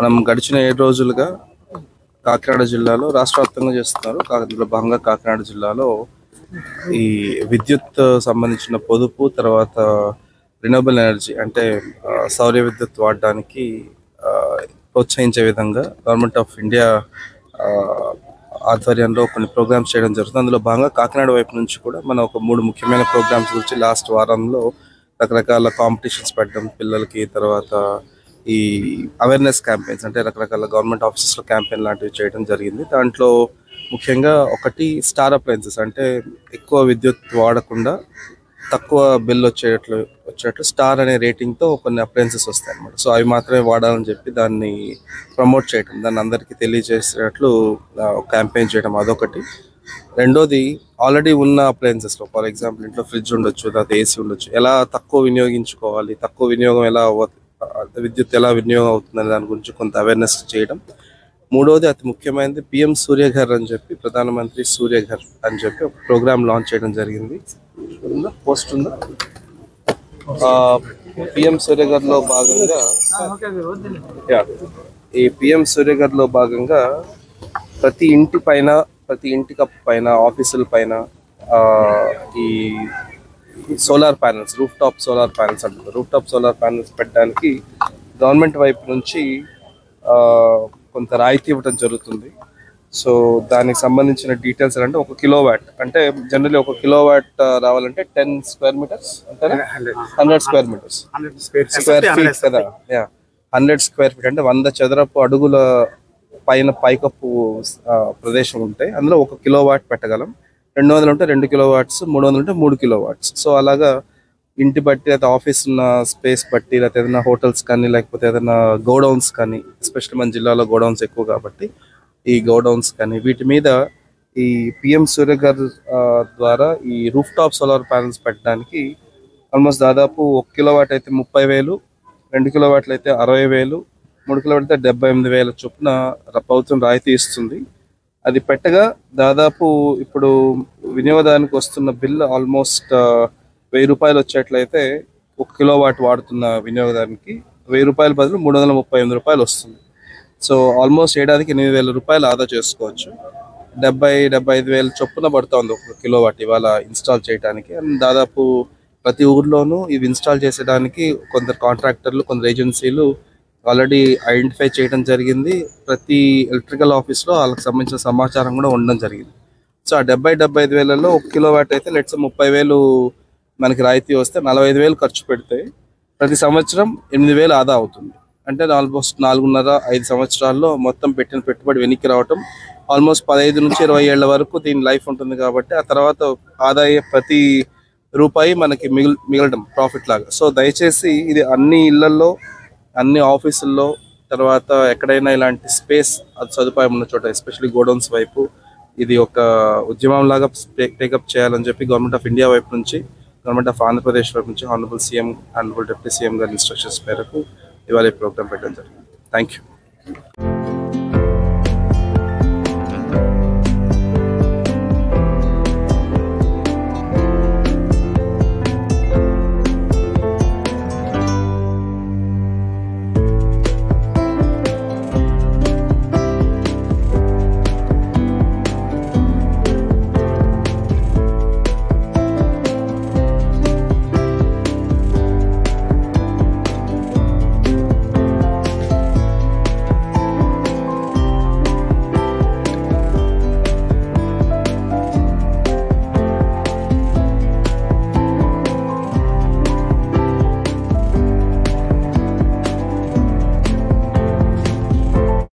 మనం గడిచిన 7 రోజులుగా కాకినాడ జిల్లాలో రాష్ట్ర వ్యాప్తంగా చేస్తున్నారు. అందులో భాగంగా కాకినాడ జిల్లాలో ఈ విద్యుత్ సంబంధించిన పొదుపు, తర్వాత రినవబుల్ ఎనర్జీ అంటే సౌర విద్యుత్ వాడడానికి ప్రోత్సహించే విధంగా గవర్నమెంట్ ఆఫ్ ఇండియా ఆధ్వర్యంలో కొన్ని ప్రోగ్రామ్స్ చేయడం జరుగుతుంది. అందులో భాగంగా కాకినాడ వైపు నుంచి కూడా మనం ఒక 3 ముఖ్యమైన ప్రోగ్రామ్స్ గురించి లాస్ట్ వారంలో రకరకాల కాంపిటీషన్స్ పెట్టడం పిల్లలకి, తర్వాత ఈ అవేర్నెస్ క్యాంపెయిన్స్ అంటే రకరకాల గవర్నమెంట్ ఆఫీసెస్లో క్యాంపెయిన్ లాంటివి చేయడం జరిగింది. దాంట్లో ముఖ్యంగా ఒకటి స్టార్ అప్లయన్సెస్ అంటే ఎక్కువ విద్యుత్ వాడకుండా తక్కువ బిల్ వచ్చేటట్లు స్టార్ అనే రేటింగ్తో కొన్ని అప్లయన్సెస్ వస్తాయి అన్నమాట. సో అవి మాత్రమే వాడాలని చెప్పి దాన్ని ప్రమోట్ చేయడం, దాన్ని అందరికీ తెలియజేసేటట్లు క్యాంపెయిన్ చేయడం అదొకటి. రెండోది ఆల్రెడీ ఉన్న అప్లయన్సెస్లో, ఫర్ ఎగ్జాంపుల్ ఇంట్లో ఫ్రిడ్జ్ ఉండొచ్చు, తర్వాత ఏసీ ఉండొచ్చు, ఎలా తక్కువ వినియోగించుకోవాలి, తక్కువ వినియోగం ఎలా విద్యుత్ ఎలా వినియోగం అవుతుందనే దాని గురించి కొంత అవేర్నెస్ చేయడం. మూడవది అతి ముఖ్యమైనది పిఎం సూర్యఘర్ అని చెప్పి, ప్రధానమంత్రి సూర్యఘర్ అని చెప్పి ఒక ప్రోగ్రామ్ లాంచ్ చేయడం జరిగింది. పోస్ట్ ఉందా? పిఎం సూర్యఘర్లో భాగంగా ఈ పిఎం సూర్యఘర్లో భాగంగా ప్రతి ఇంటి పైన, ప్రతి ఇంటి కప్పు పైన, ఆఫీసుల పైన ఈ solar panels, roof top solar panels అంటారు. రూఫ్ టాప్ సోలార్ ప్యానెల్స్ పెట్టడానికి గవర్నమెంట్ వైపు నుంచి కొంత రాయితీ ఇవ్వడం జరుగుతుంది. సో దానికి సంబంధించిన డీటెయిల్స్ అంటే 1 కిలోవాట్ అంటే జనరల్లీ 1 కిలోవాట్ రావాలంటే 10 స్క్వేర్ మీటర్స్ అంటే 100 స్క్వేర్ మీటర్స్ స్క్వేర్ ఫీట్ కదా. 100 స్క్వేర్ ఫీట్ అంటే 100 చదరపు అడుగుల పైన పైకప్పు ప్రదేశం ఉంటే అందులో 1 కిలోవాట్ పెట్టగలం. 200 ఉంటే 2 కిలోవాట్స్, 300 ఉంటే 3 కిలోవాట్స్. సో అలాగా ఇంటి బట్టి, లేదా ఆఫీస్ ఉన్న స్పేస్ బట్టి, లేకపోతే ఏదైనా హోటల్స్ కానీ, లేకపోతే ఏదైనా గోడౌన్స్ కానీ, ఎస్పెషల్లీ మన జిల్లాలో గోడౌన్స్ ఎక్కువ కాబట్టి ఈ గోడౌన్స్ కానీ వీటి మీద ఈ పిఎం సూర్యఘర్ ద్వారా ఈ రూఫ్ టాప్ సోలార్ ప్యానల్స్ పెట్టడానికి ఆల్మోస్ట్ దాదాపు 1 కిలోవాట్ అయితే 30,000, 2 కిలోవాట్లు అయితే 60,000, 3 కిలోవాట్ అయితే 78,000 చొప్పున ప్రభుత్వం రాయితీ ఇస్తుంది. అది పెట్టగా దాదాపు ఇప్పుడు వినియోగదానికి వస్తున్న బిల్ ఆల్మోస్ట్ 1000 రూపాయలు వచ్చేట్లయితే 1 కిలోవాట్ వాడుతున్న వినియోగదానికి 1000 రూపాయల బదులు 338 రూపాయలు వస్తుంది. సో ఆల్మోస్ట్ ఏడాదికి 8,000 రూపాయలు ఆదా చేసుకోవచ్చు. 70,000-75,000 చొప్పున పడుతుంది 1 కిలోవాట్ ఇవాళ ఇన్స్టాల్ చేయడానికి. అండ్ దాదాపు ప్రతి ఊర్లోనూ ఇది ఇన్స్టాల్ చేసేదానికి కొందరు కాంట్రాక్టర్లు, కొందరు ఏజెన్సీలు ఆల్రెడీ ఐడెంటిఫై చేయడం జరిగింది. ప్రతి ఎలక్ట్రికల్ ఆఫీస్లో వాళ్ళకి సంబంధించిన సమాచారం కూడా ఉండడం జరిగింది. సో ఆ 70,000-75,000లో 1 కిలోవాట్ అయితే లెట్స్ 30,000 మనకి రాయితీ వస్తే 45,000 ఖర్చు పెడితే ప్రతి సంవత్సరం 8,000 ఆదా అవుతుంది. అంటే ఆల్మోస్ట్ 4.5 సంవత్సరాల్లో మొత్తం పెట్టిన పెట్టుబడి వెనక్కి రావటం. ఆల్మోస్ట్ 15 నుంచి 20 ఏళ్ల వరకు దీని లైఫ్ ఉంటుంది కాబట్టి ఆ తర్వాత ఆదాయ ప్రతి రూపాయి మనకి మిగలడం ప్రాఫిట్ లాగా. సో దయచేసి ఇది అన్ని ఇళ్లలో, అన్ని ఆఫీసుల్లో, తర్వాత ఎక్కడైనా ఇలాంటి స్పేస్ సదుపాయం ఉన్న చోట, ఎస్పెషల్లీ గోడౌన్స్ వైపు ఇది ఒక ఉద్యమం లాగా టేకప్ చేయాలని చెప్పి గవర్నమెంట్ ఆఫ్ ఇండియా వైపు నుంచి, గవర్నమెంట్ ఆఫ్ ఆంధ్రప్రదేశ్ వైపు నుంచి honourable CM, honourable deputy CM గారి ఇన్స్ట్రక్షన్స్ మేరకు ఇవాళ ఈ ప్రోగ్రామ్ పెట్టడం జరిగింది. Thank you.